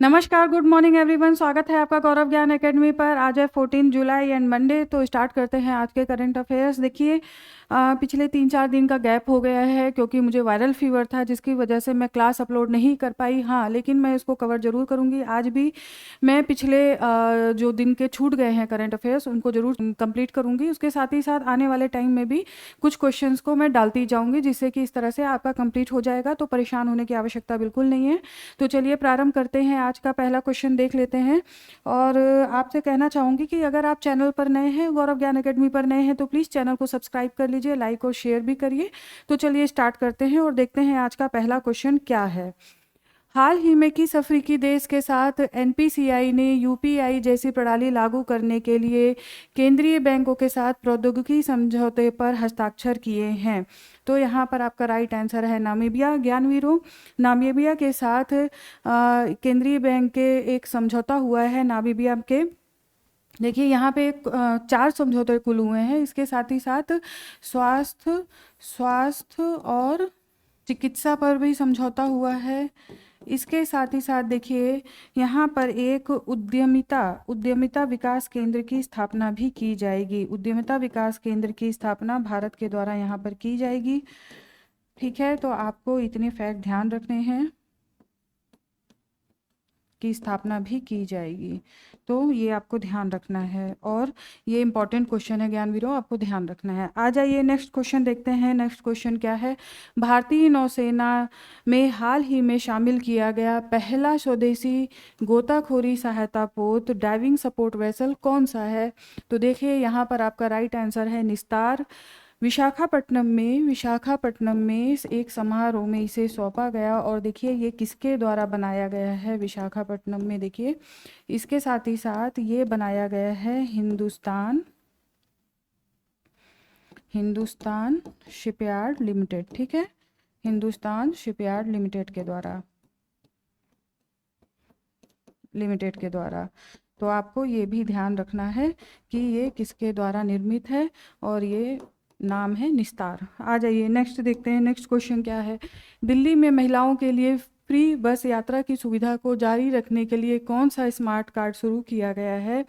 नमस्कार, good morning everyone. स्वागत है आपका गौरव ज्ञान एकेडमी पर। आज है 14 जुलाई एंड मंडे। तो स्टार्ट करते हैं आज के करंट अफेयर्स। देखिए, पिछले 3-4 दिन का गैप हो गया है क्योंकि मुझे वायरल फीवर था, जिसकी वजह से मैं क्लास अपलोड नहीं कर पाई। हाँ, लेकिन मैं इसको कवर ज़रूर करूँगी। आज भी मैं पिछले जो दिन के छूट गए हैं करंट अफेयर्स, उनको ज़रूर कंप्लीट करूँगी। उसके साथ ही साथ आने वाले टाइम में भी कुछ क्वेश्चंस को मैं डालती जाऊँगी, जिससे कि इस तरह से आपका कंप्लीट हो जाएगा। तो परेशान होने की आवश्यकता बिल्कुल नहीं है। तो चलिए प्रारंभ करते हैं। आज का पहला क्वेश्चन देख लेते हैं। और आपसे कहना चाहूँगी कि अगर आप चैनल पर नए हैं, गौरव ज्ञान एकेडमी पर नए हैं, तो प्लीज़ चैनल को सब्सक्राइब कर लीजिए, लाइक और शेयर भी करिए। तो चलिए स्टार्ट करते हैं और देखते हैं आज का पहला क्वेश्चन क्या है। हाल ही में किस अफ्रीकी देश के साथ एनपीसीआई ने यूपीआई जैसी प्रणाली लागू करने के लिए केंद्रीय बैंकों के साथ प्रौद्योगिकी समझौते पर हस्ताक्षर किए हैं? तो यहाँ पर आपका राइट आंसर है नामीबिया। ज्ञानवीरों, नामीबिया के साथ केंद्रीय बैंक के एक समझौता हुआ है नामीबिया के। देखिए यहाँ पे 4 समझौते कुल हुए हैं। इसके साथ ही साथ स्वास्थ्य स्वास्थ्य और चिकित्सा पर भी समझौता हुआ है। इसके साथ ही साथ देखिए यहाँ पर एक उद्यमिता विकास केंद्र की स्थापना भी की जाएगी। उद्यमिता विकास केंद्र की स्थापना भारत के द्वारा यहाँ पर की जाएगी। ठीक है, तो आपको इतने फैक्ट ध्यान रखने हैं की स्थापना भी की जाएगी। तो ये आपको ध्यान रखना है और ये इंपॉर्टेंट क्वेश्चन है ज्ञानवीरों, आपको ध्यान रखना है। आ जाइए नेक्स्ट क्वेश्चन देखते हैं। नेक्स्ट क्वेश्चन क्या है? भारतीय नौसेना में हाल ही में शामिल किया गया पहला स्वदेशी गोताखोरी सहायता पोत डाइविंग सपोर्ट वेसल कौन सा है? तो देखिए यहाँ पर आपका राइट आंसर है निस्तार। विशाखापट्टनम में एक समारोह में इसे सौंपा गया। और देखिए ये किसके द्वारा बनाया गया है विशाखापट्टनम में? देखिए इसके साथ ही साथ ये बनाया गया है हिंदुस्तान शिपयार्ड लिमिटेड। ठीक है, हिंदुस्तान शिपयार्ड लिमिटेड के द्वारा। तो आपको ये भी ध्यान रखना है कि ये किसके द्वारा निर्मित है और ये नाम है निस्तार। आ जाइए नेक्स्ट देखते हैं। नेक्स्ट क्वेश्चन क्या है? दिल्ली में महिलाओं के लिए फ्री बस यात्रा की सुविधा को जारी रखने के लिए कौन सा स्मार्ट कार्ड शुरू किया गया है?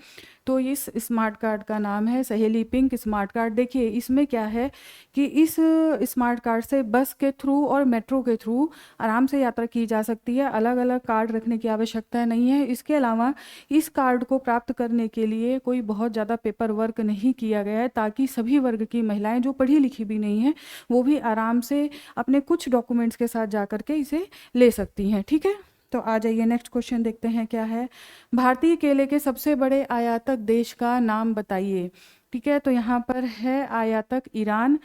तो इस स्मार्ट कार्ड का नाम है सहेली पिंक स्मार्ट कार्ड। देखिए इसमें क्या है कि इस स्मार्ट कार्ड से बस के थ्रू और मेट्रो के थ्रू आराम से यात्रा की जा सकती है। अलग अलग कार्ड रखने की आवश्यकता नहीं है। इसके अलावा इस कार्ड को प्राप्त करने के लिए कोई बहुत ज़्यादा पेपर वर्क नहीं किया गया है, ताकि सभी वर्ग की महिलाएं जो पढ़ी लिखी भी नहीं हैं वो भी आराम से अपने कुछ डॉक्यूमेंट्स के साथ जा करके इसे ले सकती हैं। ठीक है, तो आ जाइए नेक्स्ट क्वेश्चन देखते हैं क्या है। भारतीय केले के सबसे बड़े आयातक देश का नाम बताइए। ठीक है, तो यहाँ पर है आयातक ईरान।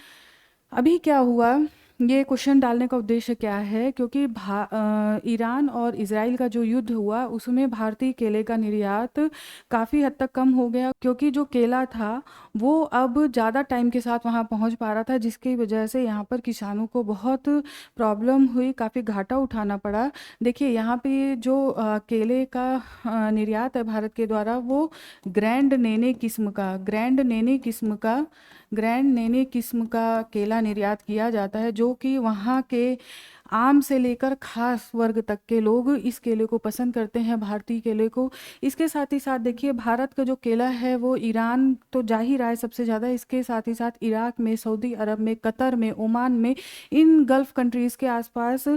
अभी क्या हुआ, ये क्वेश्चन डालने का उद्देश्य क्या है, क्योंकि ईरान और इजराइल का जो युद्ध हुआ उसमें भारतीय केले का निर्यात काफ़ी हद तक कम हो गया, क्योंकि जो केला था वो अब ज़्यादा टाइम के साथ वहाँ पहुँच पा रहा था, जिसकी वजह से यहाँ पर किसानों को बहुत प्रॉब्लम हुई, काफ़ी घाटा उठाना पड़ा। देखिए यहाँ पे जो केले का निर्यात है भारत के द्वारा, वो ग्रैंड नेने किस्म का केला निर्यात किया जाता है, जो कि वहाँ के आम से लेकर खास वर्ग तक के लोग इस केले को पसंद करते हैं, भारतीय केले को। इसके साथ ही साथ देखिए भारत का जो केला है वो ईरान तो जा ही रहा है सबसे ज़्यादा, इसके साथ ही साथ इराक में, सऊदी अरब में, कतर में, ओमान में, इन गल्फ़ कंट्रीज़ के आसपास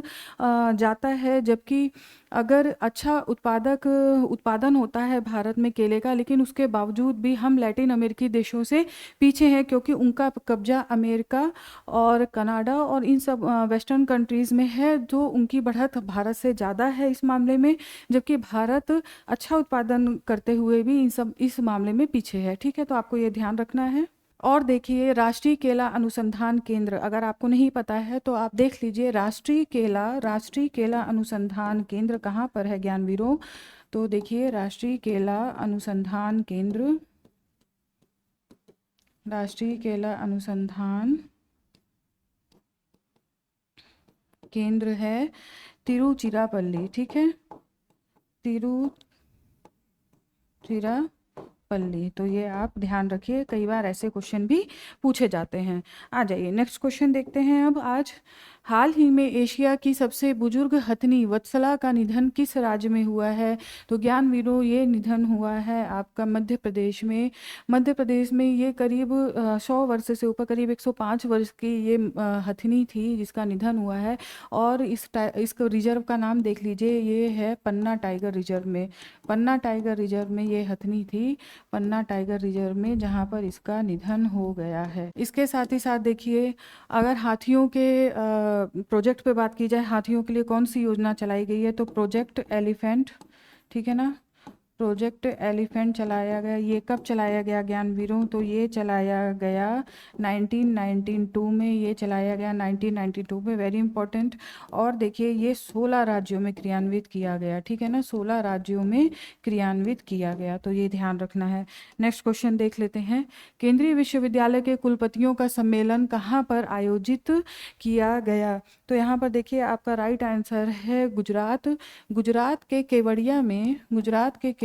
जाता है। जबकि अगर अच्छा उत्पादन होता है भारत में केले का, लेकिन उसके बावजूद भी हम लैटिन अमेरिकी देशों से पीछे हैं, क्योंकि उनका कब्जा अमेरिका और कनाडा और इन सब वेस्टर्न कंट्रीज़ में है, जो उनकी बढ़त भारत से ज़्यादा है इस मामले में। जबकि भारत अच्छा उत्पादन करते हुए भी इस मामले में पीछे है। ठीक है, तो आपको ये ध्यान रखना है। और देखिए राष्ट्रीय केला अनुसंधान केंद्र, अगर आपको नहीं पता है तो आप देख लीजिए राष्ट्रीय केला अनुसंधान केंद्र कहाँ पर है ज्ञानवीरों? तो देखिए राष्ट्रीय केला अनुसंधान केंद्र है तिरुचिरापल्ली। ठीक है, तिरुचिरापल्ली। तो ये आप ध्यान रखिए, कई बार ऐसे क्वेश्चन भी पूछे जाते हैं। आ जाइए नेक्स्ट क्वेश्चन देखते हैं अब आज। हाल ही में एशिया की सबसे बुजुर्ग हथनी वत्सला का निधन किस राज्य में हुआ है? तो ज्ञानवीरों, ये निधन हुआ है आपका मध्य प्रदेश में। मध्य प्रदेश में ये करीब 100 वर्ष से ऊपर, करीब 105 वर्ष की ये हथनी थी जिसका निधन हुआ है। और इसको रिजर्व का नाम देख लीजिए, ये है पन्ना टाइगर रिजर्व में। पन्ना टाइगर रिजर्व में ये हथनी थी, पन्ना टाइगर रिजर्व में, जहाँ पर इसका निधन हो गया है। इसके साथ ही साथ देखिए, अगर हाथियों के प्रोजेक्ट पे बात की जाए, हाथियों के लिए कौन सी योजना चलाई गई है? तो प्रोजेक्ट एलिफेंट, ठीक है ना, प्रोजेक्ट एलिफेंट चलाया गया। ये कब चलाया गया ज्ञानवीरों? तो ये चलाया गया 1992 में, ये चलाया गया 1992 में, वेरी इंपॉर्टेंट। और देखिए, ये 16 राज्यों में क्रियान्वित किया गया, ठीक है ना, 16 राज्यों में क्रियान्वित किया गया, तो ये ध्यान रखना है। नेक्स्ट क्वेश्चन देख लेते हैं। केंद्रीय विश्वविद्यालय के कुलपतियों का सम्मेलन कहाँ पर आयोजित किया गया? तो यहाँ पर देखिए, आपका राइट आंसर है गुजरात। गुजरात के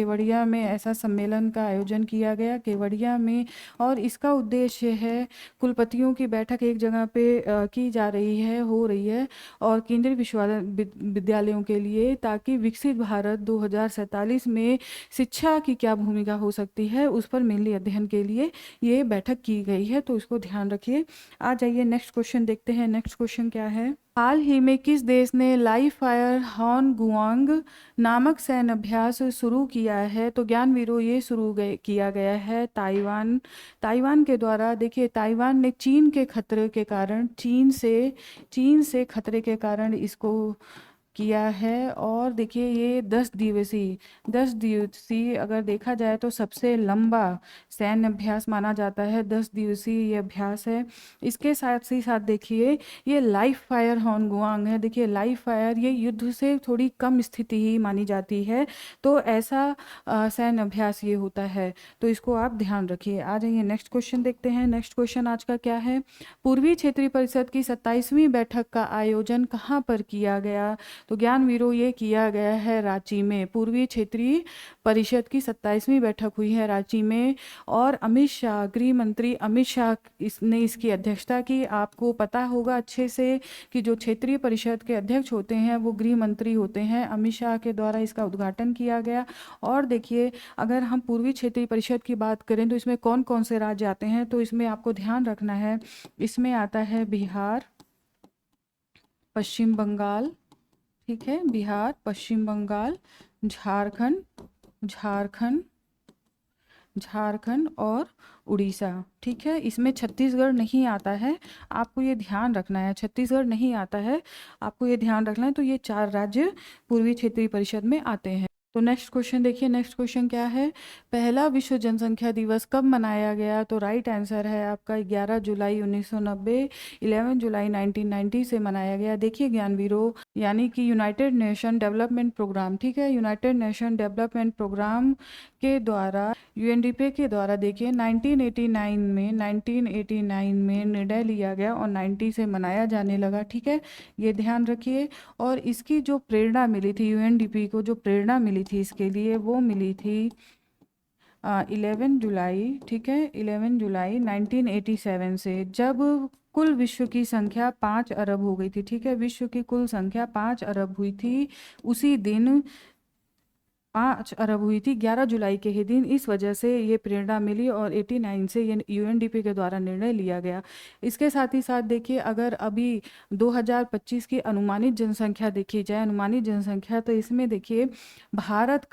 केवड़िया में ऐसा सम्मेलन का आयोजन किया गया, केवड़िया में। और इसका उद्देश्य है, कुलपतियों की बैठक एक जगह पे की जा रही है, हो रही है, और केंद्रीय विश्वविद्यालयों के लिए, ताकि विकसित भारत 2047 में शिक्षा की क्या भूमिका हो सकती है उस पर मेनली अध्ययन के लिए ये बैठक की गई है, तो इसको ध्यान रखिए। आ जाइए नेक्स्ट क्वेश्चन देखते हैं। नेक्स्ट क्वेश्चन क्या है? हाल ही में किस देश ने लाइव फायर हॉन गुआंग नामक सैन्य अभ्यास शुरू किया है? तो ज्ञानवीरों, ये किया गया है ताइवान। ताइवान के द्वारा। देखिए, ताइवान ने चीन से खतरे के कारण इसको किया है। और देखिए, ये 10 दिवसीय अगर देखा जाए तो सबसे लंबा सैन्य अभ्यास माना जाता है, 10 दिवसीय ये अभ्यास है। इसके साथ ही साथ देखिए, ये लाइव फायर होनगुआंग है। देखिए, लाइव फायर ये युद्ध से थोड़ी कम स्थिति ही मानी जाती है, तो ऐसा सैन्य अभ्यास ये होता है, तो इसको आप ध्यान रखिए। आ जाइए नेक्स्ट क्वेश्चन देखते हैं। नेक्स्ट क्वेश्चन आज का क्या है? पूर्वी क्षेत्रीय परिषद की 27वीं बैठक का आयोजन कहाँ पर किया गया? तो ज्ञानवीरों, ये किया गया है रांची में। पूर्वी क्षेत्रीय परिषद की 27वीं बैठक हुई है रांची में, और अमित शाह, गृह मंत्री अमित शाह ने इसकी अध्यक्षता की। आपको पता होगा अच्छे से कि जो क्षेत्रीय परिषद के अध्यक्ष होते हैं वो गृह मंत्री होते हैं। अमित शाह के द्वारा इसका उद्घाटन किया गया। और देखिए, अगर हम पूर्वी क्षेत्रीय परिषद की बात करें तो इसमें कौन कौन से राज्य आते हैं? तो इसमें आपको ध्यान रखना है, इसमें आता है बिहार, पश्चिम बंगाल, ठीक है, बिहार, पश्चिम बंगाल, झारखंड और उड़ीसा, ठीक है। इसमें छत्तीसगढ़ नहीं आता है, आपको ये ध्यान रखना है, छत्तीसगढ़ नहीं आता है, आपको ये ध्यान रखना है। तो ये 4 राज्य पूर्वी क्षेत्रीय परिषद में आते हैं। तो नेक्स्ट क्वेश्चन देखिए। नेक्स्ट क्वेश्चन क्या है? पहला विश्व जनसंख्या दिवस कब मनाया गया? तो राइट आंसर है आपका 11 जुलाई 1990, 11 जुलाई 1990 से मनाया गया। देखिए ज्ञानवीरों, यानी कि यूनाइटेड नेशन डेवलपमेंट प्रोग्राम, ठीक है, यूनाइटेड नेशन डेवलपमेंट प्रोग्राम के द्वारा, यूएनडीपी के द्वारा, देखिए 1989 में निर्णय लिया गया और 90 से मनाया जाने लगा, ठीक है, ये ध्यान रखिए। और इसकी जो प्रेरणा मिली थी, यूएनडीपी को जो प्रेरणा मिली थी इसके लिए, वो मिली थी 11 जुलाई, ठीक है, 11 जुलाई 1987 से, जब कुल विश्व की संख्या 5 अरब हो गई थी, ठीक है, विश्व की कुल संख्या 5 अरब हुई थी, उसी दिन 5 अरब हुई थी 11 जुलाई के ही दिन। इस वजह से ये प्रेरणा मिली और 89 से ये यूएनडीपी के द्वारा निर्णय लिया गया। इसके साथ ही साथ देखिए, अगर अभी 2025 की अनुमानित जनसंख्या देखी जाए, अनुमानित जनसंख्या, तो इसमें देखिए भारत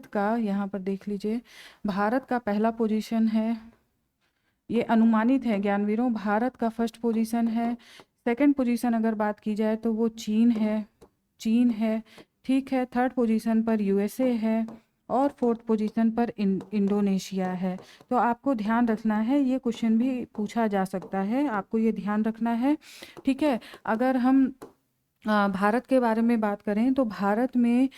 का यहाँ पर देख लीजिए, भारत का पहला पोजीशन है, ये अनुमानित है ज्ञानवीरों, भारत का फर्स्ट पोजीशन है। सेकंड पोजीशन अगर बात की जाए तो वो चीन है, ठीक है। थर्ड पोजीशन पर यूएसए है और फोर्थ पोजीशन पर इंडोनेशिया है। तो आपको ध्यान रखना है, ये क्वेश्चन भी पूछा जा सकता है, आपको ये ध्यान रखना है, ठीक है। अगर हम भारत के बारे में बात करें तो भारत में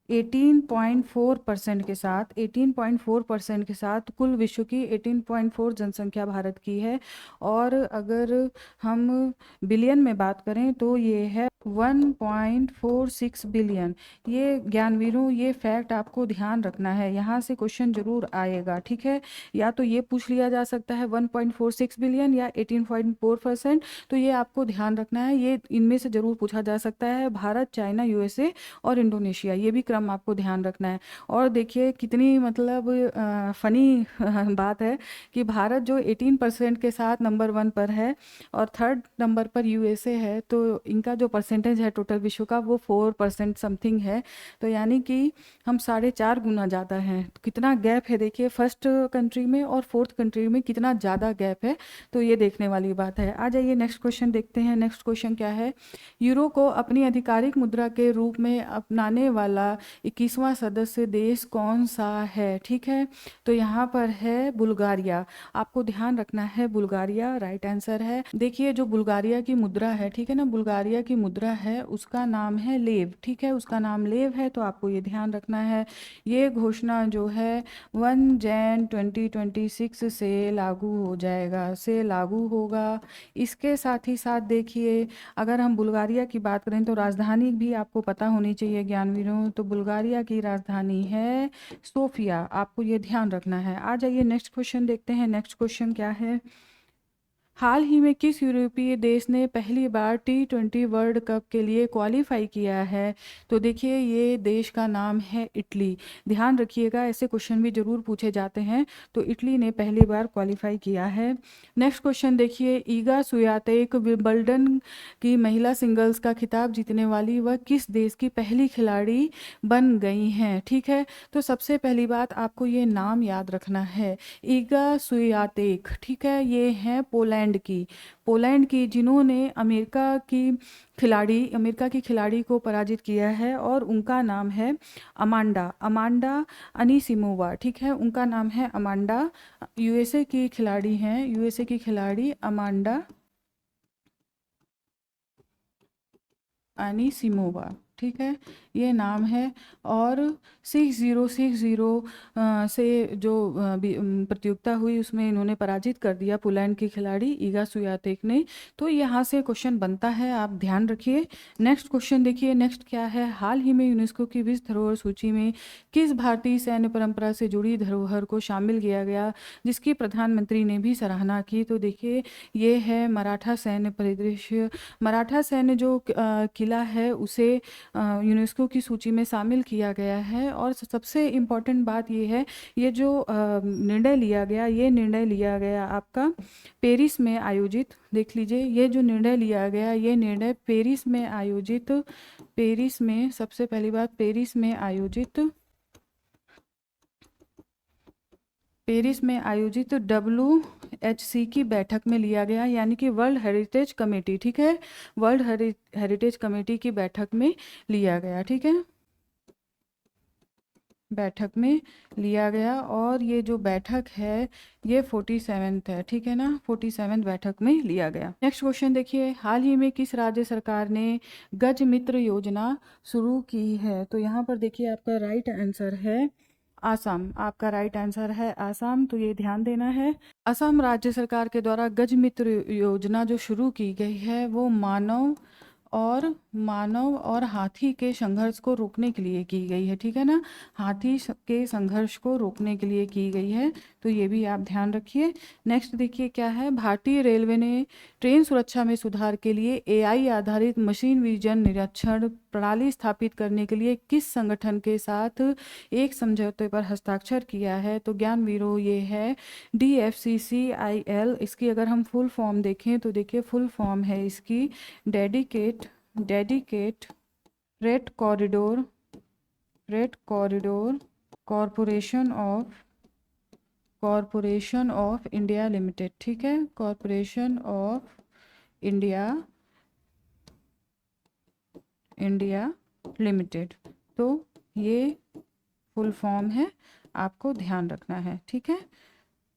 18.4% के साथ 18.4% के साथ कुल विश्व की 18.4 जनसंख्या भारत की है। और अगर हम बिलियन में बात करें तो ये है 1.46 बिलियन। ये ज्ञानवीरों, ये फैक्ट आपको ध्यान रखना है, यहाँ से क्वेश्चन जरूर आएगा, ठीक है। या तो ये पूछ लिया जा सकता है 1.46 बिलियन या 18.4%, तो ये आपको ध्यान रखना है, ये इनमें से ज़रूर पूछा जा सकता है। भारत, चाइना, यूएसए और इंडोनेशिया, ये भी क्रम आपको ध्यान रखना है। और देखिए कितनी मतलब फ़नी बात है कि भारत जो 18% के साथ नंबर 1 पर है और थर्ड नंबर पर यूएसए है, तो इनका जो परसेंटेज है टोटल विश्व का वो 4% समथिंग है। तो यानी कि हम 4.5 गुना ज़्यादा हैं। तो कितना गैप है देखिए, फर्स्ट कंट्री में और फोर्थ कंट्री में कितना ज़्यादा गैप है, तो ये देखने वाली बात है। आ जाइए नेक्स्ट क्वेश्चन देखते हैं। नेक्स्ट क्वेश्चन क्या है, यूरो को अपनी आधिकारिक मुद्रा के रूप में अपनाने वाला 21वां सदस्य देश कौन सा है, ठीक है। तो यहाँ पर है बुल्गारिया, आपको ध्यान रखना है, बुल्गारिया राइट आंसर है। देखिए जो बुल्गारिया की मुद्रा है, ठीक है ना, बुल्गारिया की मुद्रा है उसका नाम है लेव, ठीक है, उसका नाम लेव है, तो आपको ये ध्यान रखना है। ये घोषणा जो है 1 जैन 2026 से लागू हो जाएगा, से लागू होगा। इसके साथ ही साथ देखिए अगर हम बुल्गारिया की बात करें तो राजधानी भी आपको पता होनी चाहिए ज्ञानवीरों, तो बुल्गारिया की राजधानी है सोफिया, आपको ये ध्यान रखना है। आ जाइए नेक्स्ट क्वेश्चन देखते हैं। नेक्स्ट क्वेश्चन क्या है, हाल ही में किस यूरोपीय देश ने पहली बार T20 वर्ल्ड कप के लिए क्वालिफाई किया है, तो देखिए ये देश का नाम है इटली। ध्यान रखिएगा, ऐसे क्वेश्चन भी ज़रूर पूछे जाते हैं, तो इटली ने पहली बार क्वालिफाई किया है। नेक्स्ट क्वेश्चन देखिए, ईगा स्वियातेक विंबलडन की महिला सिंगल्स का खिताब जीतने वाली वह किस देश की पहली खिलाड़ी बन गई हैं, ठीक है। तो सबसे पहली बात आपको ये नाम याद रखना है, ईगा स्वियातेक, ठीक है, ये हैं पोलैंड की जिन्होंने अमेरिका की खिलाड़ी को पराजित किया है, और उनका नाम है अमांडा अनीसिमोवा, ठीक है, उनका नाम है अमांडा। यूएसए की खिलाड़ी हैं, यूएसए की खिलाड़ी अमांडा अनीसिमोवा, ठीक है, ये नाम है। और 6060 से जो प्रतियोगिता हुई उसमें इन्होंने पराजित कर दिया पोलैंड की खिलाड़ी ईगा स्वियातेक ने। तो यहाँ से क्वेश्चन बनता है, आप ध्यान रखिए। नेक्स्ट क्वेश्चन देखिए, नेक्स्ट क्या है, हाल ही में यूनेस्को की विश्व धरोहर सूची में किस भारतीय सैन्य परंपरा से जुड़ी धरोहर को शामिल किया गया, जिसकी प्रधानमंत्री ने भी सराहना की। तो देखिए ये है मराठा सैन्य परिदृश्य। मराठा सैन्य जो किला है उसे यूनेस्को की सूची में शामिल किया गया है। और सबसे इम्पॉर्टेंट बात ये है, ये जो निर्णय लिया गया, ये निर्णय लिया गया आपका पेरिस में आयोजित, देख लीजिए ये जो निर्णय लिया गया, ये निर्णय पेरिस में आयोजित, पेरिस में, सबसे पहली बात पेरिस में आयोजित WHC की बैठक में लिया गया, यानी कि वर्ल्ड हेरिटेज कमेटी, ठीक है, वर्ल्ड हेरिटेज कमेटी की बैठक में लिया गया, ठीक है, बैठक में लिया गया। और ये जो बैठक है ये 47th है, ठीक है ना, 47th बैठक में लिया गया। नेक्स्ट क्वेश्चन देखिए, हाल ही में किस राज्य सरकार ने गज मित्र योजना शुरू की है, तो यहाँ पर देखिए आपका राइट आंसर है आसाम, आपका राइट आंसर है आसाम, तो ये ध्यान देना है। असम राज्य सरकार के द्वारा गज मित्र योजना जो शुरू की गई है वो मानव और हाथी के संघर्ष को रोकने के लिए की गई है, ठीक है ना, हाथी के संघर्ष को रोकने के लिए की गई है, तो ये भी आप ध्यान रखिए। नेक्स्ट देखिए क्या है, भारतीय रेलवे ने ट्रेन सुरक्षा में सुधार के लिए AI आधारित मशीन विजन निरीक्षण प्रणाली स्थापित करने के लिए किस संगठन के साथ एक समझौते पर हस्ताक्षर किया है, तो ज्ञानवीरों ये है DFCCIL। इसकी अगर हम फुल फॉर्म देखें तो देखिए फुल फॉर्म है इसकी dedicate red corridor corporation of India limited, ठीक है, कॉरपोरेशन ऑफ इंडिया लिमिटेड, तो ये फुल फॉर्म है, आपको ध्यान रखना है, ठीक है।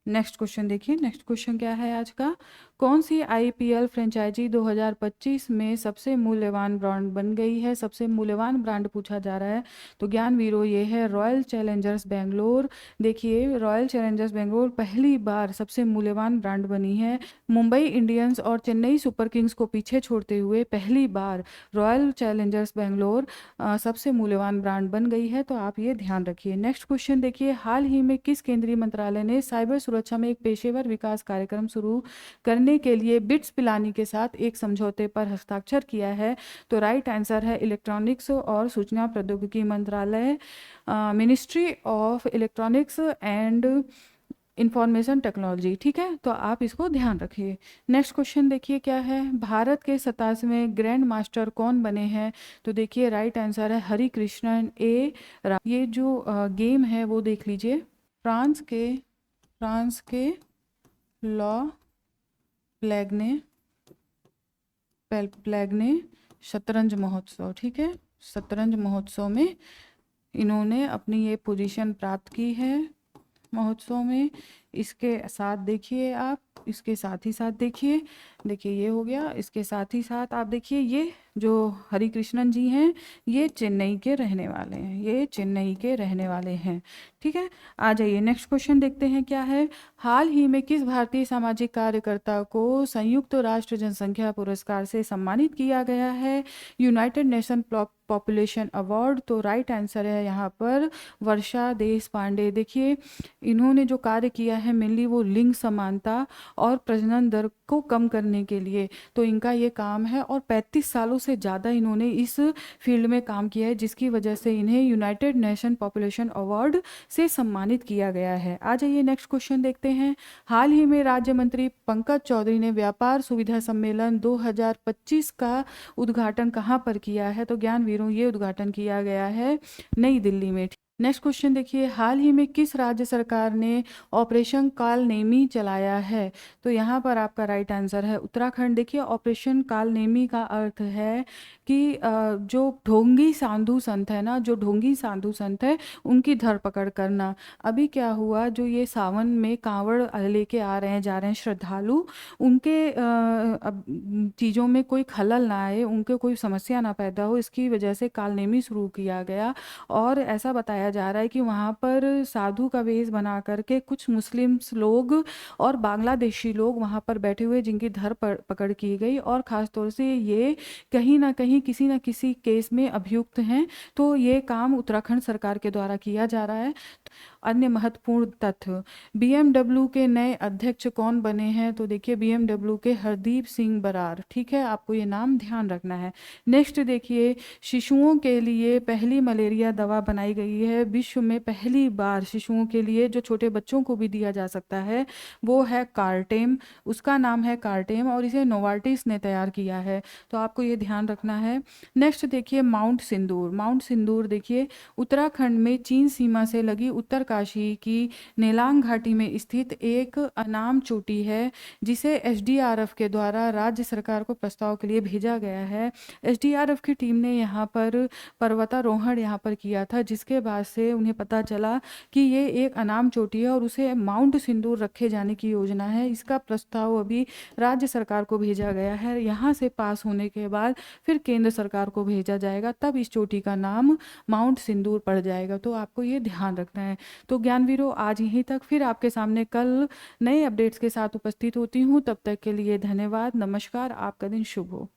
नेक्स्ट क्वेश्चन देखिए, नेक्स्ट क्वेश्चन क्या है आज का, कौन सी आईपीएल फ्रेंचाइजी 2025 में सबसे मूल्यवान ब्रांड बन गई है? सबसे मूल्यवान ब्रांड पूछा जा रहा है तो ज्ञान वीरो ये है रॉयल चैलेंजर्स बेंगलोर। देखिए रॉयल चैलेंजर्स बेंगलोर पहली बार सबसे मूल्यवान ब्रांड बनी है। मुंबई इंडियंस और चेन्नई सुपर किंग्स को पीछे छोड़ते हुए पहली बार रॉयल चैलेंजर्स बेंगलोर सबसे मूल्यवान ब्रांड बन गई है, तो आप ये ध्यान रखिए। नेक्स्ट क्वेश्चन देखिए, हाल ही में किस केंद्रीय मंत्रालय ने साइबर सुरक्षा में एक पेशेवर विकास कार्यक्रम शुरू करने के लिए बिट्स पिलानी के साथ एक समझौते पर हस्ताक्षर किया है? तो राइट आंसर है इलेक्ट्रॉनिक्स और सूचना प्रौद्योगिकी मंत्रालय, ministry of electronics and information technology. ठीक है, तो आप इसको ध्यान रखिए। नेक्स्ट क्वेश्चन देखिए क्या है, भारत के 27वें ग्रैंड मास्टर कौन बने हैं? तो देखिए राइट आंसर है हरि कृष्णन ए। ये जो गेम है वो देख लीजिए, फ्रांस के लॉ प्लेग ने शतरंज महोत्सव, ठीक है, शतरंज महोत्सव में इन्होंने अपनी ये पोजीशन प्राप्त की है महोत्सव में। इसके साथ देखिए आप, इसके साथ ही साथ देखिए ये हो गया। इसके साथ ही साथ आप देखिए ये जो हरिकृष्णन जी हैं ये चेन्नई के रहने वाले हैं, ठीक है। आ जाइए नेक्स्ट क्वेश्चन देखते हैं क्या है, हाल ही में किस भारतीय सामाजिक कार्यकर्ता को संयुक्त राष्ट्र जनसंख्या पुरस्कार से सम्मानित किया गया है? United nation population award. तो राइट आंसर है यहाँ पर वर्षा देश पांडे। देखिए इन्होंने जो कार्य किया है मेनली वो लिंग समानता और प्रजनन दर को कम करने के लिए, तो इनका ये काम है और 35 सालों से ज़्यादा इन्होंने इस फील्ड में काम किया है, जिसकी वजह से इन्हें यूनाइटेड नेशन पॉपुलेशन अवार्ड से सम्मानित किया गया है। आ जाइए नेक्स्ट क्वेश्चन देखते हैं, हाल ही में राज्य मंत्री पंकज चौधरी ने व्यापार सुविधा सम्मेलन 2025 का उद्घाटन कहाँ पर किया है? तो ज्ञान वीरों ये उद्घाटन किया गया है नई दिल्ली में। नेक्स्ट क्वेश्चन देखिए, हाल ही में किस राज्य सरकार ने ऑपरेशन काल नेमी चलाया है? तो यहाँ पर आपका राइट आंसर है उत्तराखंड। देखिए ऑपरेशन काल नेमी का अर्थ है कि जो ढोंगी साधु संत है ना, जो ढोंगी साधु संत है उनकी धरपकड़ करना। अभी क्या हुआ, जो ये सावन में कांवड़ लेके आ रहे हैं जा रहे हैं श्रद्धालु, उनके चीज़ों में कोई खलल ना आए, उनके कोई समस्या ना पैदा हो, इसकी वजह से कालनेमी शुरू किया गया। और ऐसा बताया जा रहा है कि वहाँ पर साधु का वेश बना करके कुछ मुस्लिम्स लोग और बांग्लादेशी लोग वहाँ पर बैठे हुए जिनकी धर पकड़ की गई, और ख़ास तौर से ये कहीं ना कहीं किसी न किसी केस में अभियुक्त हैं। तो ये काम उत्तराखंड सरकार के द्वारा किया जा रहा है। अन्य महत्वपूर्ण तथ्य, बीएमडब्ल्यू के नए अध्यक्ष कौन बने हैं? तो देखिए बीएमडब्ल्यू के हरदीप सिंह बरार, ठीक है, आपको ये नाम ध्यान रखना है। नेक्स्ट देखिए, शिशुओं के लिए पहली मलेरिया दवा बनाई गई है। विश्व में पहली बार शिशुओं के लिए, जो छोटे बच्चों को भी दिया जा सकता है, वो है कार्टेम, उसका नाम है कार्टेम, और इसे नोवार्टिस ने तैयार किया है, तो आपको ये ध्यान रखना है। नेक्स्ट देखिए माउंट सिंदूर देखिए उत्तराखंड में चीन सीमा से लगी उत्तरकाशी की नेलांग घाटी में स्थित एक अनाम चोटी है, जिसे एसडीआरएफ के द्वारा राज्य सरकार को प्रस्ताव के लिए भेजा गया है। एसडीआरएफ की टीम ने यहाँ पर पर्वतारोहण यहाँ पर किया था, जिसके बाद से उन्हें पता चला कि ये एक अनाम चोटी है और उसे माउंट सिंदूर रखे जाने की योजना है। इसका प्रस्ताव अभी राज्य सरकार को भेजा गया है, यहाँ से पास होने के बाद फिर केंद्र सरकार को भेजा जाएगा, तब इस चोटी का नाम माउंट सिंदूर पड़ जाएगा, तो आपको ये ध्यान रखना है। तो ज्ञानवीरों आज यहीं तक, फिर आपके सामने कल नए अपडेट्स के साथ उपस्थित होती हूँ। तब तक के लिए धन्यवाद, नमस्कार, आपका दिन शुभ हो।